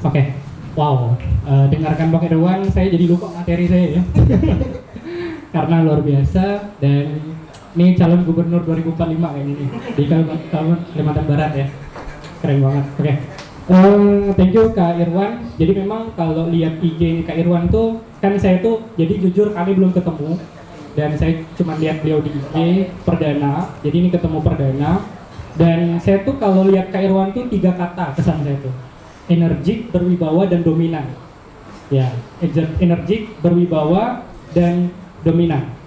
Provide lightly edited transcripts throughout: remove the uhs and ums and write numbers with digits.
Oke. Wow. Dengarkan Bang Irwan, saya jadi lupa materi saya ya. Karena luar biasa, dan ini calon gubernur 2045 kayak ini di Kalimantan Barat ya. Keren banget. Oke. Thank you Kak Irwan. Jadi memang kalau lihat IG Kak Irwan tuh, kan saya tuh jadi jujur kami belum ketemu, dan saya cuma lihat beliau di IG perdana. Jadi ini ketemu perdana, dan saya tuh kalau lihat Kak Irwan tuh 3 kata kesan saya tuh: energik, berwibawa, dan dominan. Ya, energik, berwibawa, dan dominan.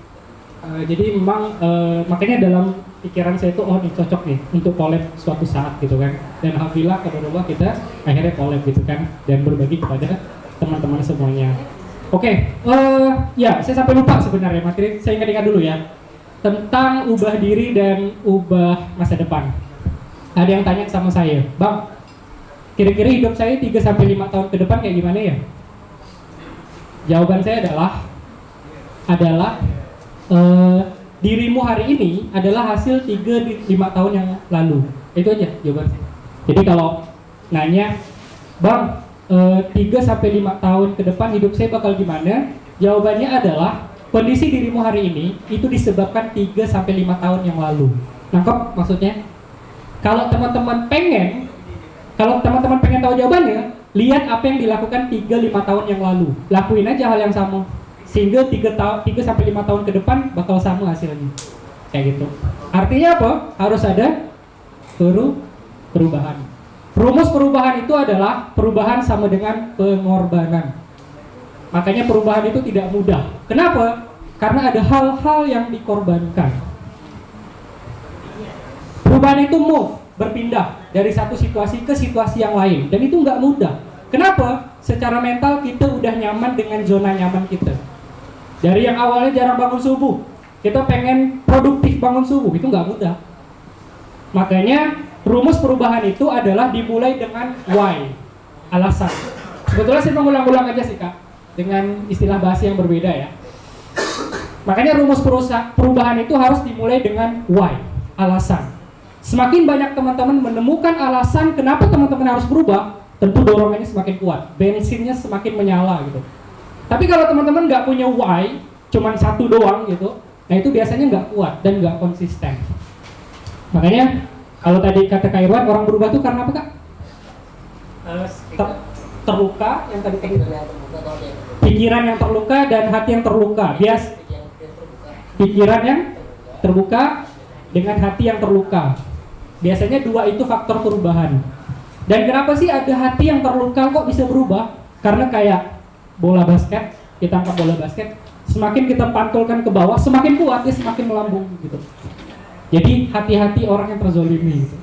Jadi memang makanya dalam pikiran saya itu, oh ini cocok nih untuk collab suatu saat gitu kan. Dan alhamdulillah kabarullah kita akhirnya collab gitu kan, dan berbagi kepada teman-teman semuanya. Oke, ya saya sampai lupa sebenarnya materi, saya ingat dulu ya, tentang ubah diri dan ubah masa depan. Ada yang tanya sama saya, Bang, kira-kira hidup saya 3-5 tahun ke depan kayak gimana ya? Jawaban saya adalah dirimu hari ini adalah hasil 3-5 tahun yang lalu. Itu aja jawaban saya. Jadi kalau nanya, Bang, 3-5 tahun ke depan hidup saya bakal gimana? Jawabannya adalah kondisi dirimu hari ini itu disebabkan 3-5 tahun yang lalu. Nangkep maksudnya? Kalau teman-teman pengen tahu jawabannya, lihat apa yang dilakukan 3-5 tahun yang lalu. Lakuin aja hal yang sama, sehingga 3-5 tahun ke depan bakal sama hasilnya. Kayak gitu. Artinya apa? Harus ada perubahan. Rumus perubahan itu adalah perubahan sama dengan pengorbanan. Makanya perubahan itu tidak mudah. Kenapa? Karena ada hal-hal yang dikorbankan. Perubahan itu move, berpindah dari satu situasi ke situasi yang lain, dan itu nggak mudah. Kenapa? Secara mental kita udah nyaman dengan zona nyaman kita. Dari yang awalnya jarang bangun subuh, kita pengen produktif bangun subuh, itu nggak mudah. Makanya rumus perubahan itu adalah dimulai dengan why, alasan. Sebetulnya saya mengulang-ulang aja sih Kak, dengan istilah bahasa yang berbeda ya. Makanya rumus perubahan itu harus dimulai dengan why, alasan. Semakin banyak teman-teman menemukan alasan kenapa teman-teman harus berubah, tentu dorongannya semakin kuat, bensinnya semakin menyala gitu. Tapi kalau teman-teman nggak punya why, cuman satu doang gitu, nah itu biasanya nggak kuat dan nggak konsisten. Makanya kalau tadi kata Kak Irwan, orang berubah tuh karena apa Kak? Terluka, yang tadi pikiran yang terluka dan hati yang terluka. Pikiran yang terbuka dengan hati yang terluka. Biasanya 2 itu faktor perubahan. Dan kenapa sih ada hati yang terluka kok bisa berubah? Karena kayak bola basket, kita angkat bola basket, semakin kita pantulkan ke bawah, semakin kuat dia semakin melambung gitu. Jadi hati-hati orang yang terzolimi gitu.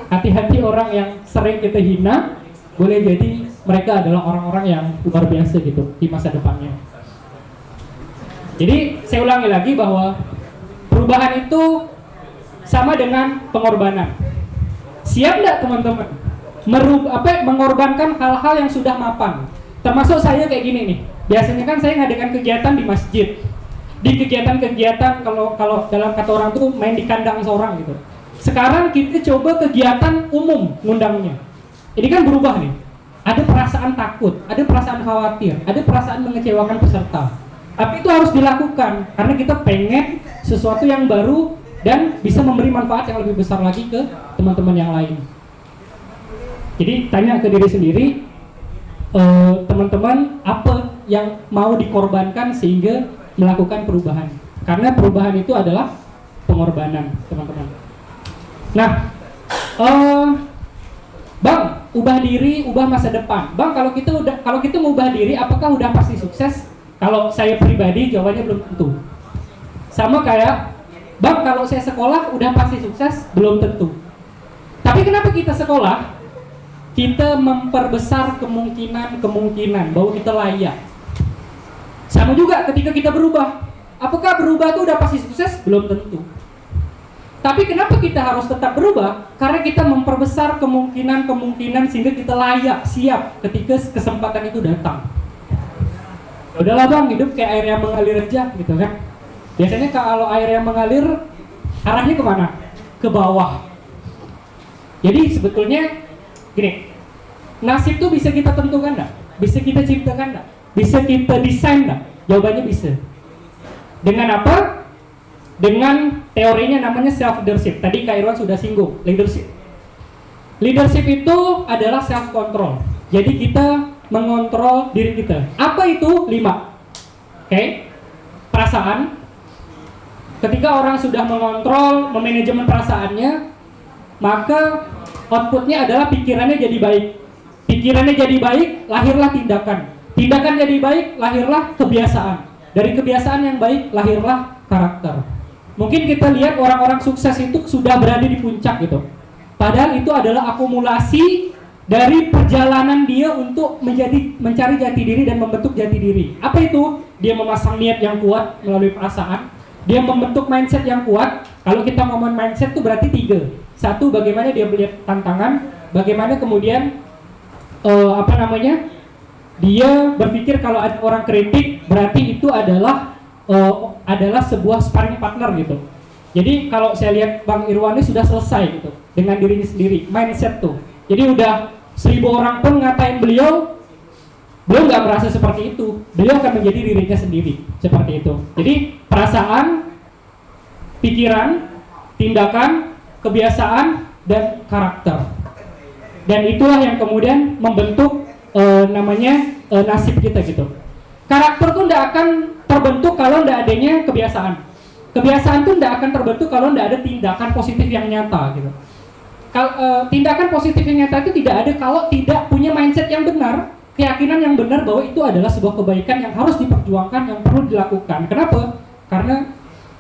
Hati-hati orang yang sering kita hina, boleh jadi mereka adalah orang-orang yang luar biasa gitu di masa depannya. Jadi saya ulangi lagi bahwa perubahan itu sama dengan pengorbanan. Siap nggak teman-teman mengorbankan hal-hal yang sudah mapan? Termasuk saya kayak gini nih. Biasanya kan saya ngadakan kegiatan di masjid. Di kegiatan-kegiatan kalau dalam kata orang tuh main di kandang seorang gitu. Sekarang kita coba kegiatan umum ngundangnya. Ini kan berubah nih. Ada perasaan takut, ada perasaan khawatir, ada perasaan mengecewakan peserta. Tapi itu harus dilakukan karena kita pengen sesuatu yang baru dan bisa memberi manfaat yang lebih besar lagi ke teman-teman yang lain. Jadi tanya ke diri sendiri, teman-teman apa yang mau dikorbankan sehingga melakukan perubahan? Karena perubahan itu adalah pengorbanan, teman-teman. Nah, Bang, ubah diri, ubah masa depan. Bang, kalau kita mau ubah diri, apakah udah pasti sukses? Kalau saya pribadi jawabannya belum tentu. Sama kayak, Bang, kalau saya sekolah udah pasti sukses? Belum tentu. Tapi kenapa kita sekolah? Kita memperbesar kemungkinan bahwa kita layak. Sama juga ketika kita berubah. Apakah berubah itu udah pasti sukses? Belum tentu. Tapi kenapa kita harus tetap berubah? Karena kita memperbesar kemungkinan sehingga kita layak, siap ketika kesempatan itu datang. Udahlah Bang, hidup kayak air yang mengalir aja gitu kan. Biasanya kalau air yang mengalir arahnya kemana? Ke bawah. Jadi sebetulnya gini, Nasib tuh bisa kita tentukan nggak? Bisa kita ciptakan nggak? Bisa kita desain nggak? Jawabannya bisa. Dengan apa? Dengan teorinya namanya self leadership. Tadi Kak Irwan sudah singgung leadership. Leadership itu adalah self control. Jadi kita mengontrol diri kita. Apa itu? 5. Oke. Perasaan. Ketika orang sudah mengontrol, memanajemen perasaannya, maka outputnya adalah pikirannya jadi baik. Pikirannya jadi baik, lahirlah tindakan. Tindakan jadi baik, lahirlah kebiasaan. Dari kebiasaan yang baik, lahirlah karakter. Mungkin kita lihat orang-orang sukses itu sudah berada di puncak gitu. Padahal itu adalah akumulasi dari perjalanan dia untuk mencari jati diri dan membentuk jati diri. Apa itu? Dia memasang niat yang kuat melalui perasaan. Dia membentuk mindset yang kuat. Kalau kita ngomong mindset itu berarti 3. 1, bagaimana dia melihat tantangan. Bagaimana kemudian dia berpikir kalau ada orang kritik berarti itu adalah sebuah sparring partner gitu. Jadi kalau saya lihat Bang Irwan ini sudah selesai gitu dengan dirinya sendiri, mindset tuh. Jadi udah 1000 orang pun ngatain beliau nggak merasa seperti itu. Beliau akan menjadi dirinya sendiri seperti itu. Jadi perasaan, pikiran, tindakan, kebiasaan, dan karakter. Dan itulah yang kemudian membentuk nasib kita gitu. Karakter tuh tidak akan terbentuk kalau tidak adanya kebiasaan. Kebiasaan tuh tidak akan terbentuk kalau tidak ada tindakan positif yang nyata gitu. Tindakan positif yang nyata itu tidak ada kalau tidak punya mindset yang benar, keyakinan yang benar bahwa itu adalah sebuah kebaikan yang harus diperjuangkan, yang perlu dilakukan. Kenapa? Karena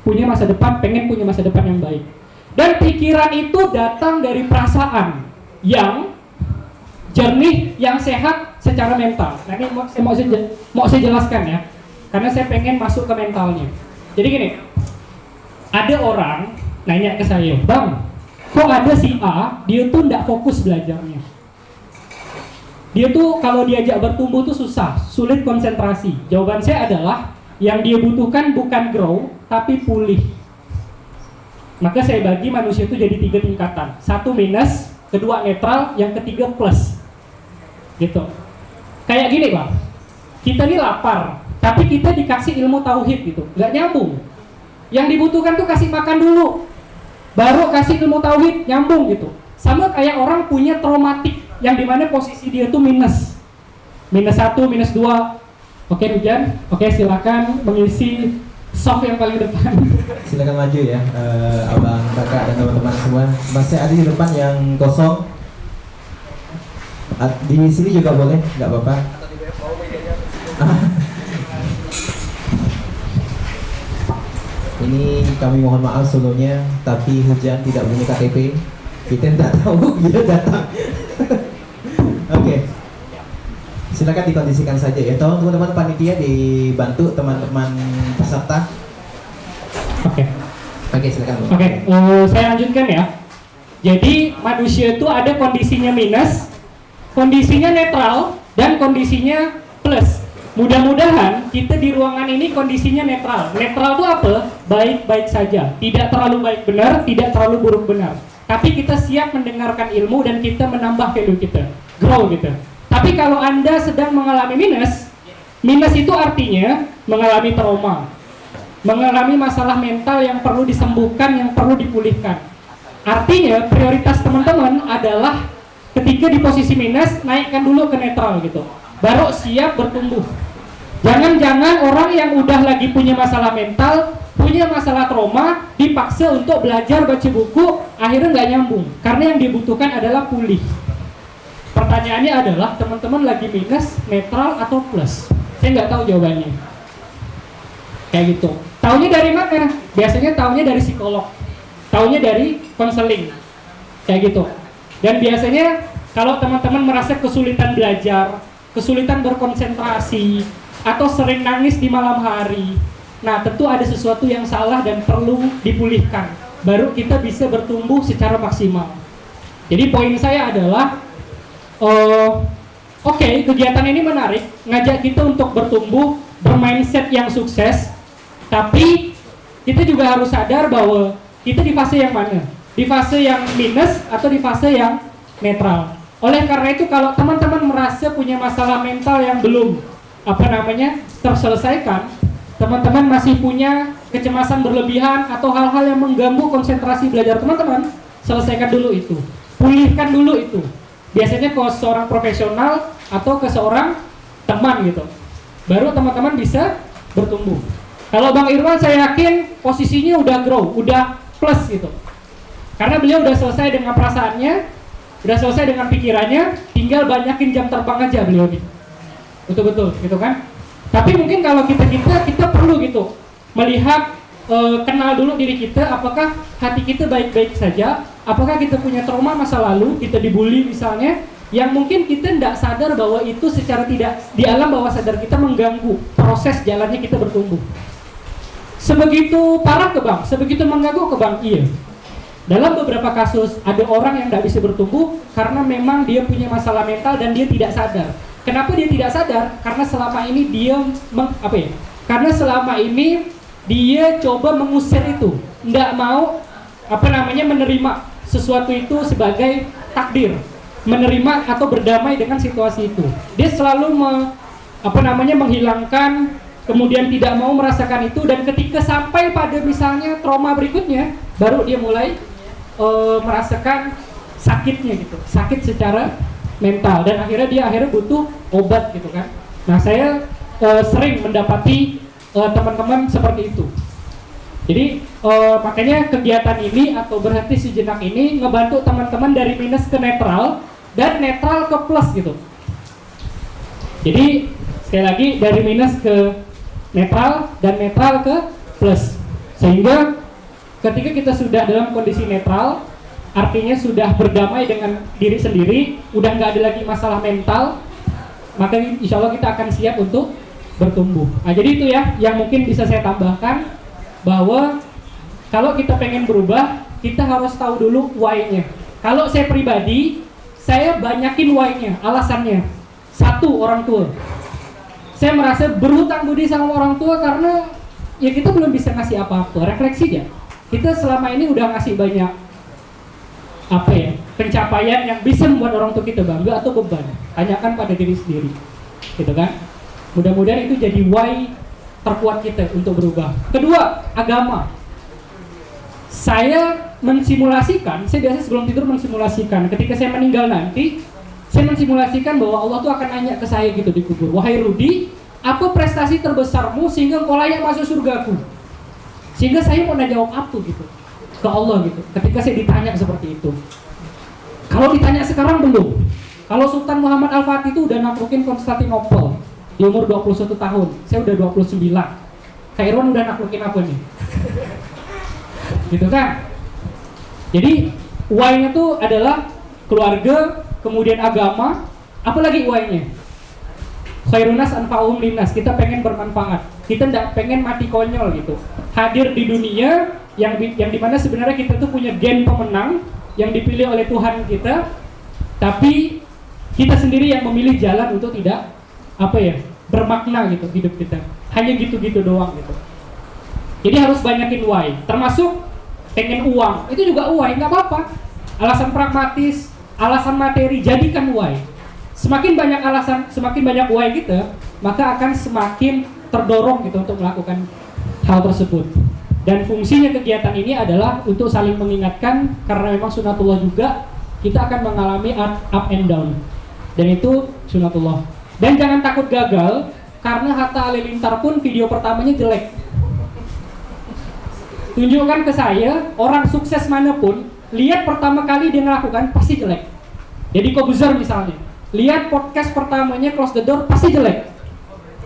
pengen punya masa depan yang baik. Dan pikiran itu datang dari perasaan yang jernih, yang sehat secara mental. Nah ini mau saya jelaskan ya, karena saya pengen masuk ke mentalnya. Jadi gini, ada orang nanya ke saya, Bang, kok ada si A, dia tuh tidak fokus belajarnya. Dia tuh kalau diajak bertumbuh tuh susah, sulit konsentrasi. Jawaban saya adalah, yang dia butuhkan bukan grow, tapi pulih. Maka saya bagi manusia itu jadi 3 tingkatan. 1 minus, 2 netral, yang ketiga plus. Gitu. Kayak gini Bang, kita ini lapar, tapi kita dikasih ilmu tauhid gitu, nggak nyambung. Yang dibutuhkan tuh kasih makan dulu, baru kasih ilmu tauhid, nyambung gitu. Sama kayak orang punya traumatik, yang dimana posisi dia tuh minus 1, minus 2. Oke Hujan, oke silakan mengisi soft yang paling depan. Silakan maju ya, abang, kakak dan teman-teman semua. Masih ada di depan yang kosong. Di sini juga boleh, nggak apa-apa. Ini kami mohon maaf sebelumnya, tapi Hujan tidak punya KTP. Kita tidak tahu dia datang. Oke. Silakan dikondisikan saja ya. Tolong teman-teman panitia dibantu teman-teman peserta. Oke, silakan. Saya lanjutkan ya. Jadi manusia itu ada kondisinya minus, kondisinya netral, dan kondisinya plus. Mudah-mudahan kita di ruangan ini kondisinya netral. Netral itu apa? Baik-baik saja. Tidak terlalu baik benar, tidak terlalu buruk benar. Tapi kita siap mendengarkan ilmu dan kita menambah value kita, grow gitu. Tapi kalau Anda sedang mengalami minus itu artinya mengalami trauma, mengalami masalah mental yang perlu disembuhkan, yang perlu dipulihkan. Artinya prioritas teman-teman adalah ketika di posisi minus, naikkan dulu ke netral gitu, baru siap bertumbuh. Jangan-jangan orang yang udah lagi punya masalah mental, punya masalah trauma, dipaksa untuk belajar baca buku, akhirnya nggak nyambung. Karena yang dibutuhkan adalah pulih. Pertanyaannya adalah, teman-teman lagi minus, netral, atau plus? Saya nggak tahu jawabannya. Kayak gitu. Taunya dari mana? Biasanya taunya dari psikolog, taunya dari konseling, kayak gitu. Dan biasanya kalau teman-teman merasa kesulitan belajar, kesulitan berkonsentrasi, atau sering nangis di malam hari, nah tentu ada sesuatu yang salah dan perlu dipulihkan. Baru kita bisa bertumbuh secara maksimal. Jadi poin saya adalah, oke, kegiatan ini menarik, ngajak kita untuk bertumbuh, bermindset yang sukses. Tapi kita juga harus sadar bahwa kita di fase yang mana? Di fase yang minus atau di fase yang netral? Oleh karena itu kalau teman-teman merasa punya masalah mental yang belum terselesaikan, teman-teman masih punya kecemasan berlebihan atau hal-hal yang mengganggu konsentrasi belajar teman-teman, selesaikan dulu itu, pulihkan dulu itu. Biasanya ke seorang profesional atau ke seorang teman gitu, baru teman-teman bisa bertumbuh. Kalau Bang Irwan saya yakin posisinya udah grow, udah plus gitu, karena beliau udah selesai dengan perasaannya, udah selesai dengan pikirannya, tinggal banyakin jam terbang aja beliau nih. Betul-betul gitu kan. Tapi mungkin kalau kita perlu gitu melihat, kenal dulu diri kita, apakah hati kita baik-baik saja, apakah kita punya trauma masa lalu, kita dibully misalnya, yang mungkin kita tidak sadar bahwa itu secara tidak di alam bawah sadar kita mengganggu proses jalannya kita bertumbuh. Sebegitu parah ke Bang, sebegitu mengganggu ke Bang, iya. Dalam beberapa kasus ada orang yang tidak bisa bertumbuh karena memang dia punya masalah mental dan dia tidak sadar. Kenapa dia tidak sadar? Karena selama ini dia Karena selama ini dia coba mengusir itu, tidak mau menerima sesuatu itu sebagai takdir, menerima atau berdamai dengan situasi itu. Dia selalu menghilangkan, kemudian tidak mau merasakan itu, dan ketika sampai pada misalnya trauma berikutnya, baru dia mulai merasakan sakitnya gitu, sakit secara mental, dan akhirnya dia butuh obat gitu kan. Nah saya sering mendapati teman-teman seperti itu. Jadi makanya kegiatan ini atau berhenti sejenak ini ngebantu teman-teman dari minus ke netral dan netral ke plus gitu. Jadi sekali lagi dari minus ke netral dan netral ke plus, sehingga ketika kita sudah dalam kondisi netral, artinya sudah berdamai dengan diri sendiri, udah nggak ada lagi masalah mental, maka insya Allah kita akan siap untuk bertumbuh. Nah jadi itu ya yang mungkin bisa saya tambahkan, bahwa kalau kita pengen berubah, kita harus tahu dulu why-nya. Kalau saya pribadi, saya banyakin why-nya, alasannya. Satu, orang tua. Saya merasa berhutang budi sama orang tua karena ya kita belum bisa ngasih apa-apa. Refleksi ya, kita selama ini udah ngasih banyak pencapaian yang bisa membuat orang tua kita bangga atau beban. Tanyakan pada diri sendiri, gitu kan. Mudah-mudahan itu jadi why terkuat kita untuk berubah. Kedua, agama. Saya mensimulasikan, saya biasa sebelum tidur mensimulasikan, ketika saya meninggal nanti, saya mensimulasikan bahwa Allah tuh akan nanya ke saya gitu di kubur, wahai Rudi, apa prestasi terbesarmu sehingga engkau layak masuk surgaku? Sehingga saya mau jawab apa gitu ke Allah gitu, ketika saya ditanya seperti itu. Kalau ditanya sekarang belum. Kalau Sultan Muhammad Al-Fatih itu udah naklukin Konstantinopel di umur 21 tahun, saya udah 29. Kak Irwan udah naklukin apa nih? Gitu kan? Jadi why-nya tuh adalah keluarga, kemudian agama, apalagi why-nya? Khairunas anfa'uhum linnas, kita pengen bermanfaat. Kita tidak pengen mati konyol gitu. Hadir di dunia yang dimana sebenarnya kita tuh punya gen pemenang yang dipilih oleh Tuhan kita, tapi kita sendiri yang memilih jalan untuk tidak bermakna gitu hidup kita. Hanya gitu-gitu doang gitu. Jadi harus banyakin why, termasuk pengen uang, itu juga why, nggak apa-apa. Alasan pragmatis, alasan materi, jadikan why. Semakin banyak alasan, semakin banyak why kita, maka akan semakin terdorong gitu untuk melakukan hal tersebut. Dan fungsinya kegiatan ini adalah untuk saling mengingatkan, karena memang sunatullah juga, kita akan mengalami up and down, dan itu sunatullah. Dan jangan takut gagal, karena Hatta Halilintar pun video pertamanya jelek. Tunjukkan ke saya, orang sukses manapun, lihat pertama kali dia melakukan, pasti jelek. Jadi Kobuzer misalnya, lihat podcast pertamanya Close the Door, pasti jelek.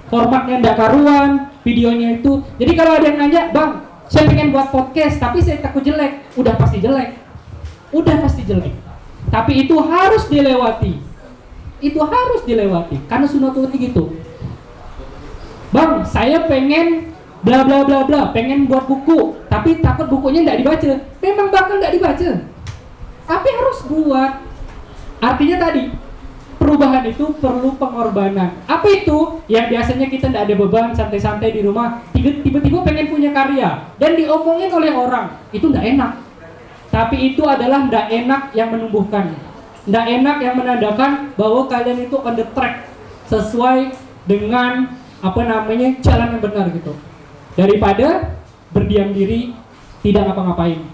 Formatnya ndak karuan, videonya itu. Jadi kalau ada yang nanya, Bang, saya pengen buat podcast, tapi saya takut jelek. Udah pasti jelek. Udah pasti jelek. Tapi itu harus dilewati. Itu harus dilewati, karena sunatullah gitu. Bang, saya pengen bla bla bla bla, pengen buat buku, tapi takut bukunya nggak dibaca. Memang bakal nggak dibaca, tapi harus buat. Artinya tadi, perubahan itu perlu pengorbanan. Apa itu? Yang biasanya kita nggak ada beban, santai-santai di rumah, tiba-tiba pengen punya karya dan diomongin oleh orang, itu nggak enak. Tapi itu adalah nggak enak yang menumbuhkan. nggak enak yang menandakan bahwa kalian itu on the track sesuai dengan jalan yang benar gitu. Daripada berdiam diri tidak ngapa-ngapain.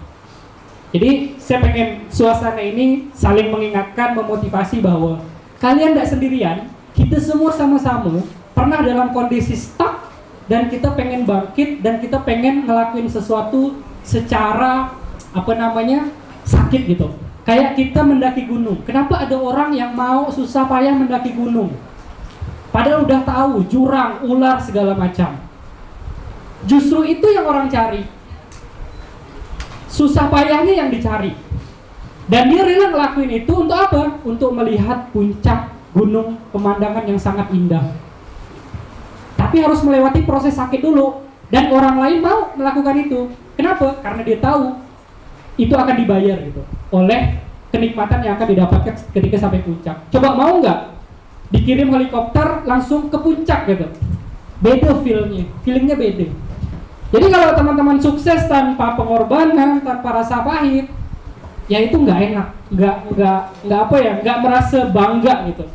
Jadi saya pengen suasana ini saling mengingatkan, memotivasi bahwa kalian tidak sendirian. Kita semua sama-sama pernah dalam kondisi stuck dan kita pengen bangkit dan kita pengen ngelakuin sesuatu secara sakit gitu. Kayak kita mendaki gunung. Kenapa ada orang yang mau susah payah mendaki gunung? Padahal udah tahu jurang, ular segala macam. Justru itu yang orang cari. Susah payahnya yang dicari. Dan dia rela ngelakuin itu untuk apa? Untuk melihat puncak gunung, pemandangan yang sangat indah. Tapi harus melewati proses sakit dulu. Dan orang lain mau melakukan itu. Kenapa? Karena dia tahu itu akan dibayar gitu oleh kenikmatan yang akan didapatkan ketika sampai puncak. Coba mau nggak dikirim helikopter langsung ke puncak gitu? Beda feelingnya beda. Jadi kalau teman-teman sukses tanpa pengorbanan, tanpa rasa pahit, ya itu nggak enak, nggak merasa bangga gitu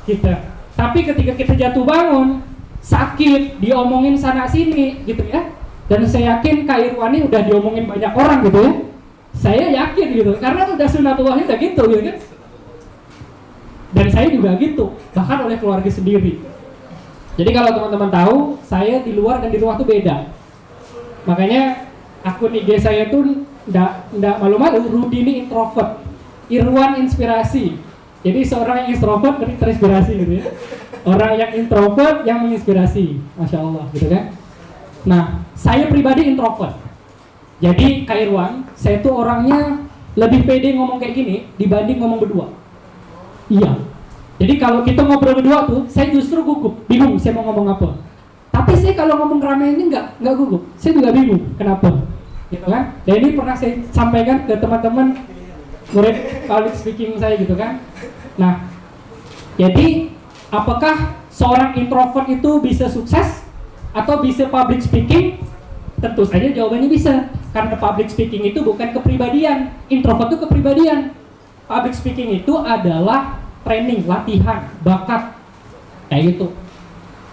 kita. Tapi ketika kita jatuh bangun, sakit, diomongin sana sini gitu ya. Dan saya yakin Kak Irwan ini udah diomongin banyak orang gitu ya. Saya yakin gitu, karena udah sunatullahnya udah gitu kan. Dan saya juga gitu, bahkan oleh keluarga sendiri. Jadi kalau teman-teman tahu, saya di luar dan di rumah tuh beda. Makanya akun IG saya tuh nggak malu-malu, Rudini introvert, Irwan inspirasi. Jadi seorang yang introvert terinspirasi gitu ya. Orang yang introvert yang menginspirasi, masya Allah gitu kan. Nah, saya pribadi introvert. Jadi Kak Irwan, saya tuh orangnya lebih pede ngomong kayak gini dibanding ngomong berdua. Iya. Jadi kalau kita ngobrol berdua tuh, saya justru gugup, bingung saya mau ngomong apa. Tapi saya kalau ngomong rame ini nggak gugup, saya juga bingung kenapa, gitu kan? Dan ini pernah saya sampaikan ke teman-teman murid public speaking saya gitu kan. Nah, jadi apakah seorang introvert itu bisa sukses atau bisa public speaking? Tentu saja jawabannya bisa, karena public speaking itu bukan kepribadian, introvert itu kepribadian. Public speaking itu adalah training, latihan, bakat, kayak gitu.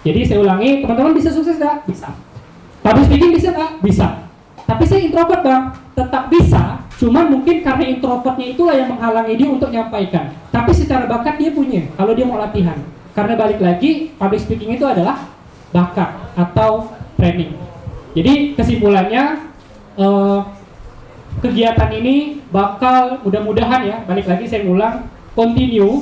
Jadi saya ulangi, teman-teman bisa sukses nggak? Bisa. Public speaking bisa nggak? Bisa. Tapi saya introvert bang, tetap bisa. Cuman mungkin karena introvertnya itulah yang menghalangi dia untuk menyampaikan. Tapi secara bakat dia punya, kalau dia mau latihan. Karena balik lagi, public speaking itu adalah bakat atau training. Jadi kesimpulannya, kegiatan ini bakal mudah-mudahan ya, balik lagi saya ulang, continue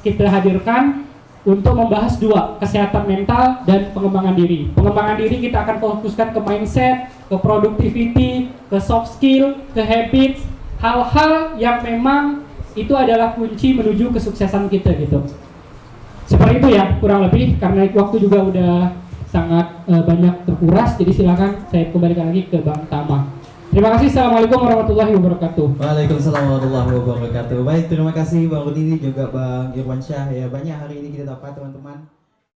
kita hadirkan untuk membahas dua, kesehatan mental dan pengembangan diri. Pengembangan diri kita akan fokuskan ke mindset, ke productivity, ke soft skill, ke habits, hal-hal yang memang itu adalah kunci menuju kesuksesan kita gitu. Seperti itu ya kurang lebih, karena waktu juga udah sangat banyak terkuras, jadi silakan saya kembalikan lagi ke Bang Tama. Terima kasih. Assalamualaikum warahmatullahi wabarakatuh. Waalaikumsalam warahmatullahi wabarakatuh. Baik, terima kasih Bang Rudini juga Bang Irwansyah ya. Banyak hari ini kita dapat teman-teman.